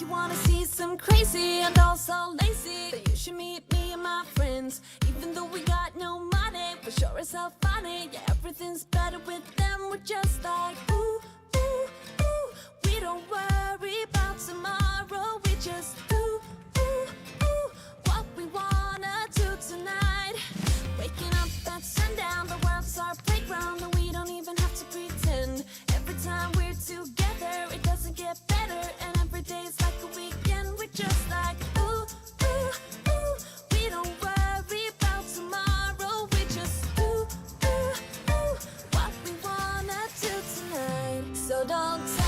You wanna see some crazy and also lazy, then you should meet me and my friends. Even though we got no money, for sure it's so funny. Yeah, everything's better with them. We're just like ooh, ooh, ooh. We don't worry about tomorrow. We just ooh, ooh, ooh. What we wanna do tonight. Waking up at sundown, the world's our playground, and we don't even have to pretend. Every time we're together, it doesn't get better, and every day's like a weekend. We're just like ooh, ooh, ooh. We don't worry about tomorrow. We just ooh, ooh, ooh. What we wanna do tonight. So don't